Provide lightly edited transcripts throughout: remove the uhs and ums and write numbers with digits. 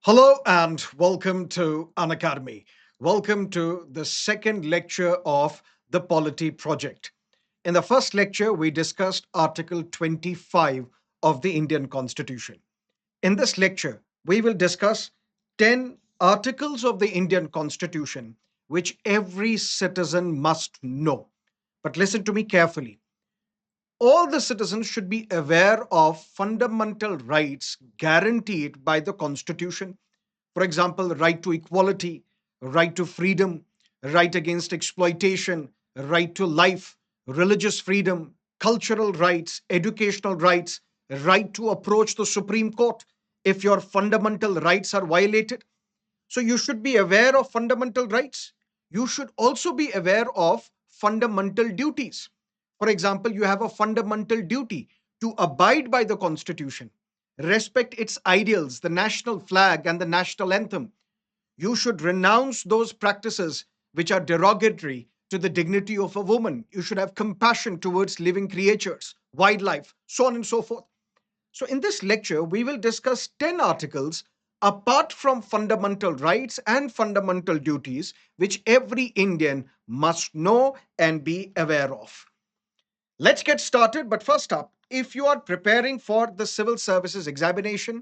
Hello and welcome to Unacademy. Welcome to the second lecture of the Polity Project. In the first lecture, we discussed Article 25 of the Indian Constitution. In this lecture, we will discuss 10 articles of the Indian Constitution which every citizen must know. But listen to me carefully. All the citizens should be aware of fundamental rights guaranteed by the Constitution. For example, right to equality, right to freedom, right against exploitation, right to life, religious freedom, cultural rights, educational rights, right to approach the Supreme Court if your fundamental rights are violated. So you should be aware of fundamental rights. You should also be aware of fundamental duties. For example, you have a fundamental duty to abide by the Constitution, respect its ideals, the national flag, and the national anthem. You should renounce those practices which are derogatory to the dignity of a woman. You should have compassion towards living creatures, wildlife, so on and so forth. So, in this lecture, we will discuss 10 articles apart from fundamental rights and fundamental duties, which every Indian must know and be aware of. Let's get started. But first up, if you are preparing for the civil services examination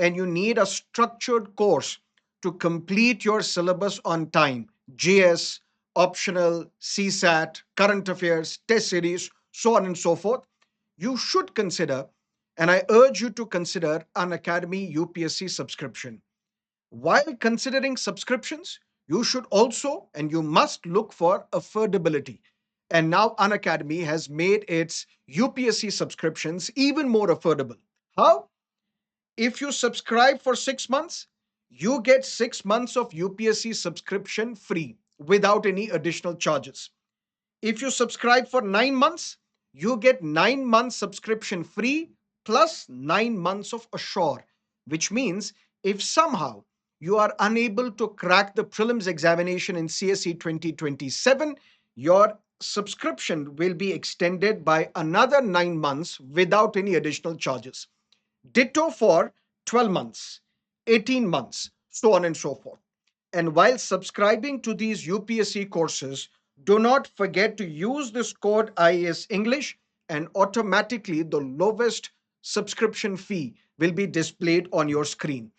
and you need a structured course to complete your syllabus on time, GS, optional, CSAT, current affairs, test series, so on and so forth, you should consider, and I urge you to consider, an Academy UPSC subscription. While considering subscriptions, you should also and you must look for affordability. And now Unacademy has made its UPSC subscriptions even more affordable. How? If you subscribe for 6 months, you get 6 months of UPSC subscription free without any additional charges. If you subscribe for 9 months, you get 9 months subscription free plus 9 months of Assure, which means if somehow you are unable to crack the prelims examination in CSE 2027, your subscription will be extended by another 9 months without any additional charges. Ditto for 12 months, 18 months, so on and so forth. And while subscribing to these UPSC courses, do not forget to use this code IAS English, and automatically the lowest subscription fee will be displayed on your screen.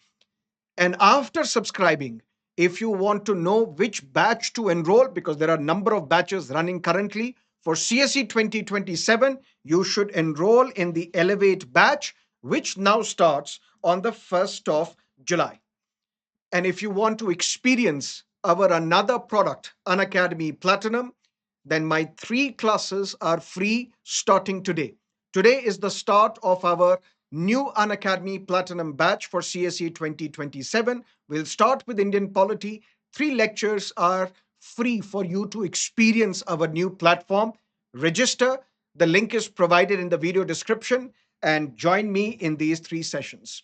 And after subscribing, if you want to know which batch to enroll, because there are a number of batches running currently for CSE 2027, you should enroll in the Elevate batch, which now starts on the 1st of July. And if you want to experience our another product, Unacademy Platinum, then my three classes are free starting today. Today is the start of our new Unacademy Platinum batch for CSE 2027. We'll start with Indian Polity. Three lectures are free for you to experience our new platform. Register. The link is provided in the video description and join me in these three sessions.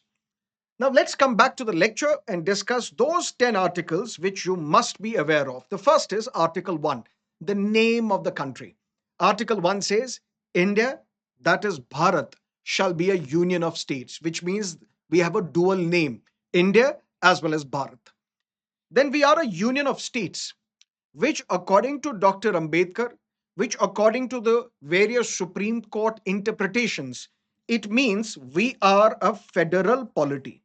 Now, let's come back to the lecture and discuss those 10 articles which you must be aware of. The first is Article 1, the name of the country. Article 1 says, India, that is Bharat, shall be a union of states, which means we have a dual name, India as well as Bharat. Then we are a union of states, which, according to Dr. Ambedkar, which, according to the various Supreme Court interpretations, it means we are a federal polity.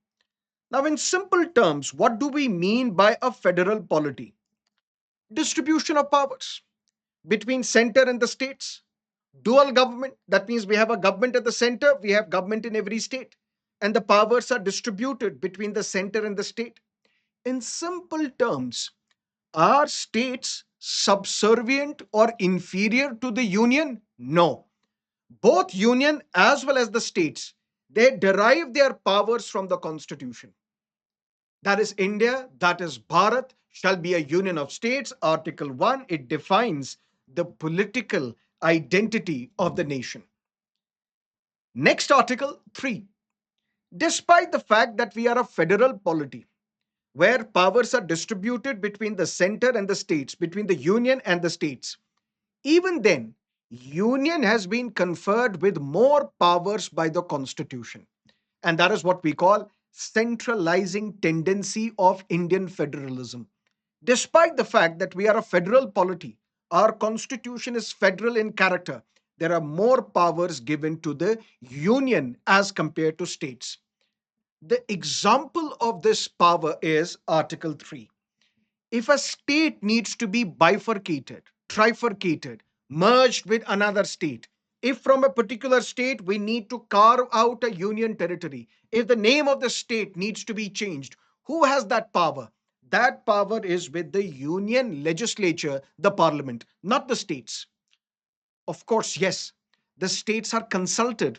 Now, in simple terms, what do we mean by a federal polity? Distribution of powers between center and the states. Dual government, that means we have a government at the center, we have government in every state, and the powers are distributed between the center and the state. In simple terms, are states subservient or inferior to the union? No. Both union as well as the states, they derive their powers from the constitution. That is India, that is Bharat, shall be a union of states. Article 1, it defines the political identity of the nation. Next, Article 3. Despite the fact that we are a federal polity, where powers are distributed between the center and the states, between the union and the states, even then, union has been conferred with more powers by the constitution. And that is what we call centralizing tendency of Indian federalism. Despite the fact that we are a federal polity, our constitution is federal in character. There are more powers given to the union as compared to states. The example of this power is Article 3. If a state needs to be bifurcated, trifurcated, merged with another state, if from a particular state we need to carve out a union territory, if the name of the state needs to be changed, who has that power? That power is with the union legislature, the parliament, not the states. Of course, yes, the states are consulted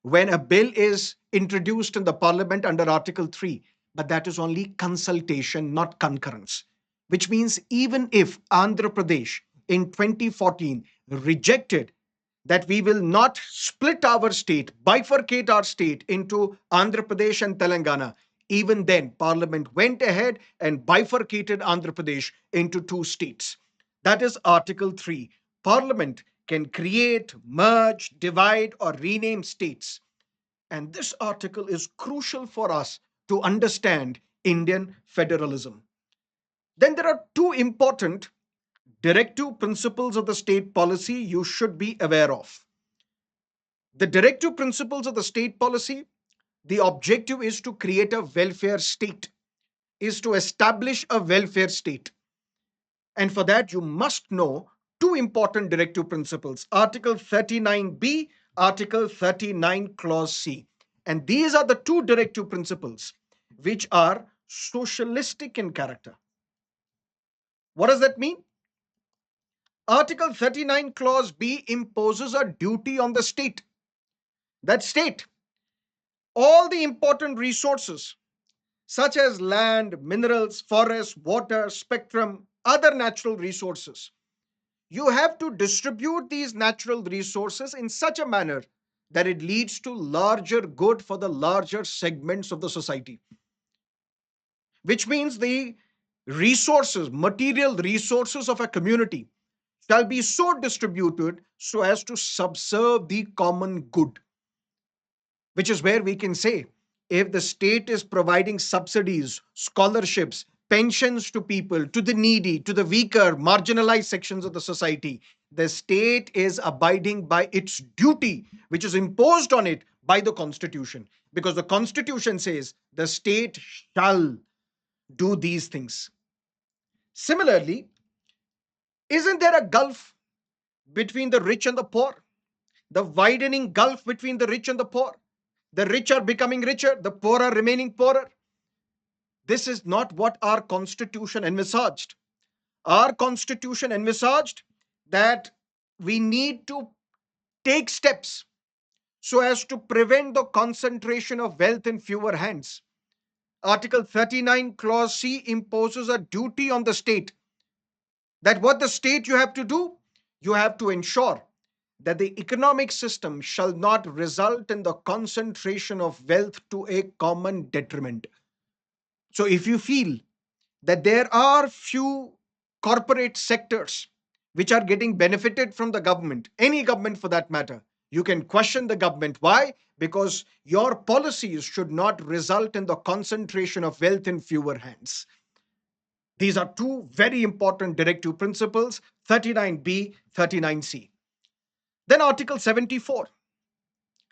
when a bill is introduced in the parliament under Article 3, but that is only consultation, not concurrence. Which means even if Andhra Pradesh in 2014 rejected that we will not split our state, bifurcate our state into Andhra Pradesh and Telangana, even then, Parliament went ahead and bifurcated Andhra Pradesh into two states. That is Article 3. Parliament can create, merge, divide, or rename states. And this article is crucial for us to understand Indian federalism. Then there are two important directive principles of the state policy you should be aware of. The directive principles of the state policy, the objective is to create a welfare state, is to establish a welfare state. And for that, you must know two important directive principles: Article 39B, Article 39, Clause C. And these are the two directive principles which are socialistic in character. What does that mean? Article 39, Clause B imposes a duty on the state. That state, all the important resources such as land, minerals, forests, water, spectrum, other natural resources, you have to distribute these natural resources in such a manner that it leads to larger good for the larger segments of the society. Which means the resources, material resources of a community shall be so distributed so as to subserve the common good. Which is where we can say if the state is providing subsidies, scholarships, pensions to people, to the needy, to the weaker, marginalized sections of the society, the state is abiding by its duty, which is imposed on it by the constitution. Because the constitution says the state shall do these things. Similarly, isn't there a gulf between the rich and the poor? The widening gulf between the rich and the poor. The rich are becoming richer, the poor are remaining poorer. This is not what our constitution envisaged. Our constitution envisaged that we need to take steps so as to prevent the concentration of wealth in fewer hands. Article 39, Clause C imposes a duty on the state that what the state you have to do, you have to ensure that the economic system shall not result in the concentration of wealth to a common detriment. So if you feel that there are few corporate sectors which are getting benefited from the government, any government for that matter, you can question the government. Why? Because your policies should not result in the concentration of wealth in fewer hands. These are two very important directive principles: 39B, 39C. Then Article 74.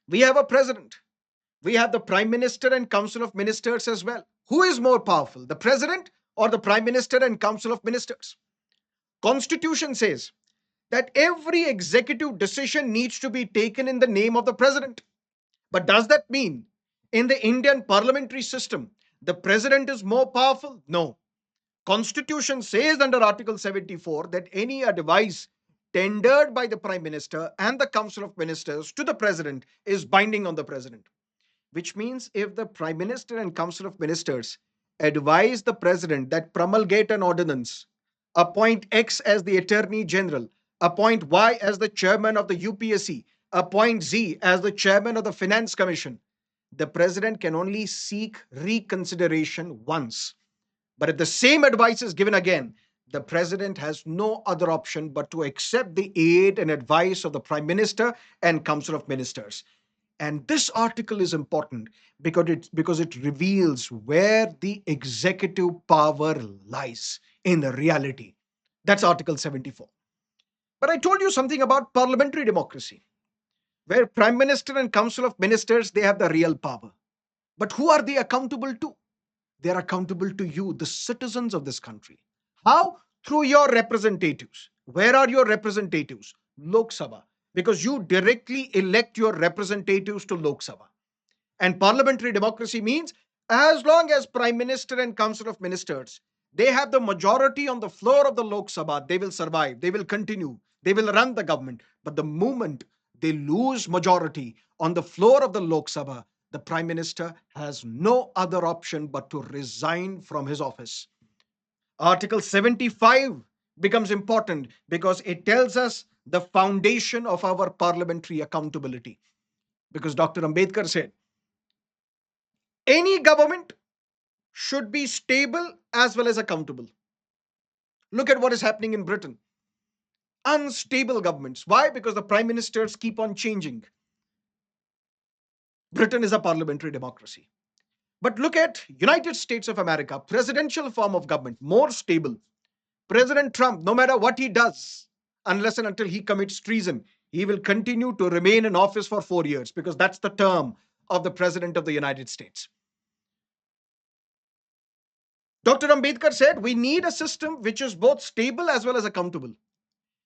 We have a president. We have the prime minister and council of ministers as well. Who is more powerful, the president or the prime minister and council of ministers? Constitution says that every executive decision needs to be taken in the name of the president. But does that mean in the Indian parliamentary system the president is more powerful? No. Constitution says under Article 74 that any advice tendered by the prime minister and the council of ministers to the president is binding on the president. Which means if the prime minister and council of ministers advise the president that promulgate an ordinance, appoint X as the attorney general, appoint Y as the chairman of the UPSC, appoint Z as the chairman of the finance commission, the president can only seek reconsideration once. But if the same advice is given again, the president has no other option but to accept the aid and advice of the prime minister and council of ministers. And this article is important because it reveals where the executive power lies in reality. That's Article 74. But I told you something about parliamentary democracy, where Prime Minister and Council of Ministers, they have the real power. But who are they accountable to? They are accountable to you, the citizens of this country. How? Through your representatives. Where are your representatives? Lok Sabha. Because you directly elect your representatives to Lok Sabha. And parliamentary democracy means as long as Prime Minister and Council of Ministers, they have the majority on the floor of the Lok Sabha, they will survive, they will continue, they will run the government. But the moment they lose majority on the floor of the Lok Sabha, the Prime Minister has no other option but to resign from his office. Article 75 becomes important because it tells us the foundation of our parliamentary accountability. Because Dr. Ambedkar said, any government should be stable as well as accountable. Look at what is happening in Britain. Unstable governments. Why? Because the prime ministers keep on changing. Britain is a parliamentary democracy. But look at United States of America, presidential form of government, more stable. President Trump, no matter what he does, unless and until he commits treason, he will continue to remain in office for 4 years because that's the term of the president of the United States. Dr. Ambedkar said we need a system which is both stable as well as accountable.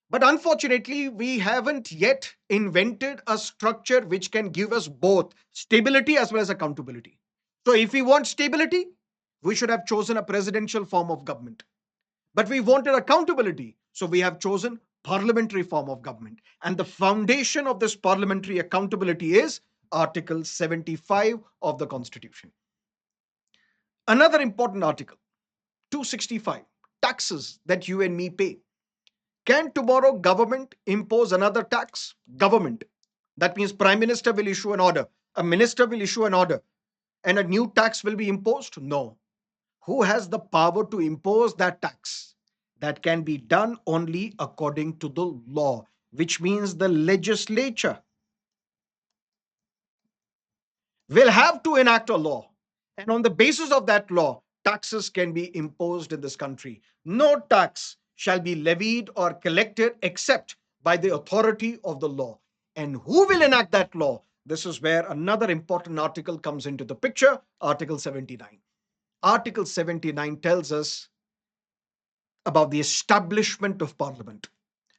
But unfortunately, we haven't yet invented a structure which can give us both stability as well as accountability. So, if we want stability, we should have chosen a presidential form of government. But we wanted accountability, so we have chosen parliamentary form of government. And the foundation of this parliamentary accountability is Article 75 of the Constitution. Another important article, 265, taxes that you and me pay. Can tomorrow government impose another tax? Government. That means Prime Minister will issue an order, a minister will issue an order, and a new tax will be imposed? No. Who has the power to impose that tax? That can be done only according to the law, which means the legislature will have to enact a law. And on the basis of that law, taxes can be imposed in this country. No tax shall be levied or collected except by the authority of the law. And who will enact that law? This is where another important article comes into the picture, Article 79. Article 79 tells us about the establishment of parliament.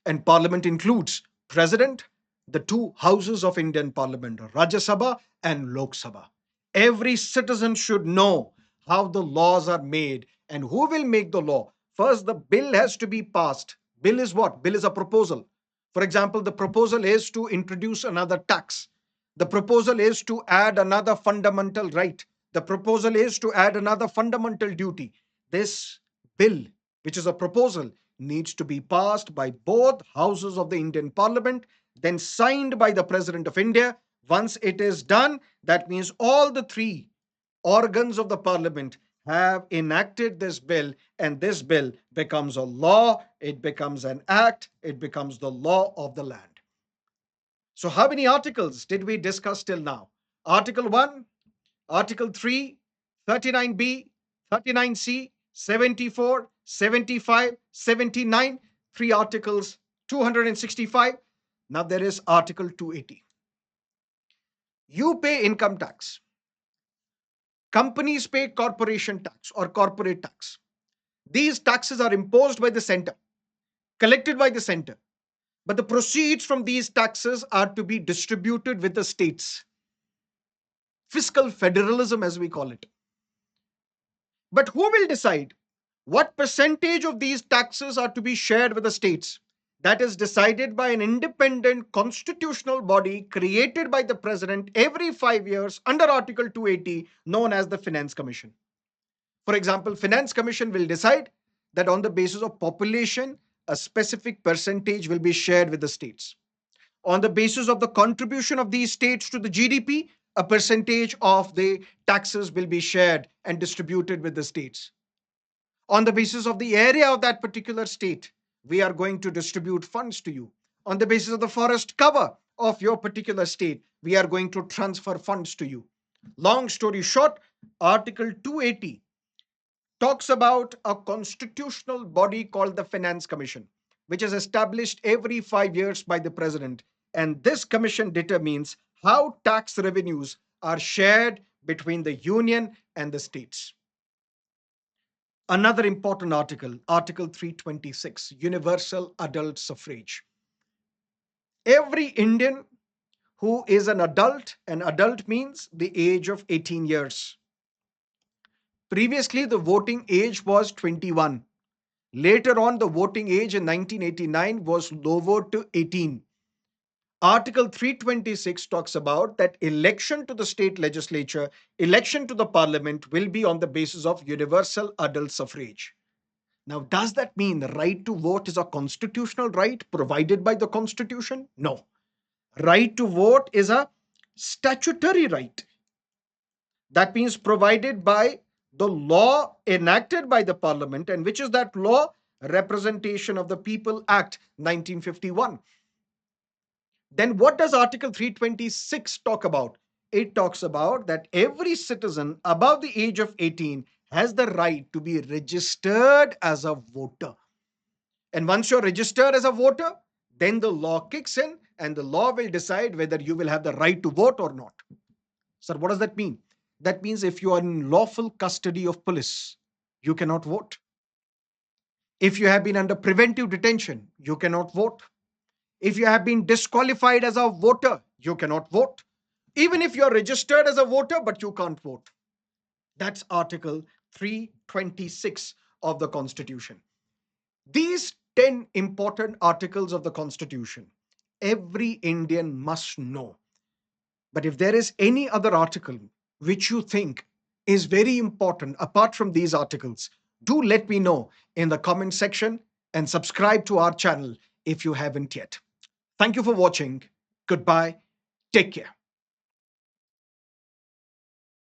And parliament includes president, the two houses of Indian parliament, Rajya Sabha and Lok Sabha. Every citizen should know how the laws are made and who will make the law. First, the bill has to be passed. Bill is what? Bill is a proposal. For example, the proposal is to introduce another tax. The proposal is to add another fundamental right. The proposal is to add another fundamental duty. This bill, which is a proposal, needs to be passed by both houses of the Indian Parliament, then signed by the President of India. Once it is done, that means all the three organs of the Parliament have enacted this bill, and this bill becomes a law, it becomes an act, it becomes the law of the land. So, how many articles did we discuss till now? Article 1, Article 3, 39B, 39C, 74, 75, 79, three articles, 265. Now there is Article 280. You pay income tax. Companies pay corporation tax or corporate tax. These taxes are imposed by the center, collected by the center. But the proceeds from these taxes are to be distributed with the states. Fiscal federalism, as we call it. But who will decide what percentage of these taxes are to be shared with the states? That is decided by an independent constitutional body created by the president every 5 years under Article 280, known as the Finance Commission. For example, Finance Commission will decide that on the basis of population, a specific percentage will be shared with the states. On the basis of the contribution of these states to the GDP, a percentage of the taxes will be shared and distributed with the states. On the basis of the area of that particular state, we are going to distribute funds to you. On the basis of the forest cover, of your particular state, we are going to transfer funds to you. Long story short, Article 280 talks about a constitutional body called the Finance Commission, which is established every 5 years by the president. And this commission determines how tax revenues are shared between the union and the states. Another important article, Article 326, Universal Adult Suffrage. Every Indian who is an adult means the age of 18 years. Previously, the voting age was 21. Later on, the voting age in 1989 was lowered to 18. Article 326 talks about that election to the state legislature, election to the parliament will be on the basis of universal adult suffrage. Now, does that mean the right to vote is a constitutional right provided by the Constitution? No. Right to vote is a statutory right. That means provided by the law enacted by the parliament, and which is that law? Representation of the People Act 1951. Then what does Article 326 talk about? It talks about that every citizen above the age of 18 has the right to be registered as a voter. And once you're registered as a voter, then the law kicks in and the law will decide whether you will have the right to vote or not. Sir, what does that mean? That means if you are in lawful custody of police, you cannot vote. If you have been under preventive detention, you cannot vote. If you have been disqualified as a voter, you cannot vote. Even if you are registered as a voter, but you can't vote. That's Article 326 of the Constitution. These 10 important articles of the Constitution, every Indian must know. But if there is any other article which you think is very important apart from these articles, do let me know in the comment section and subscribe to our channel if you haven't yet. Thank you for watching. Goodbye. Take care.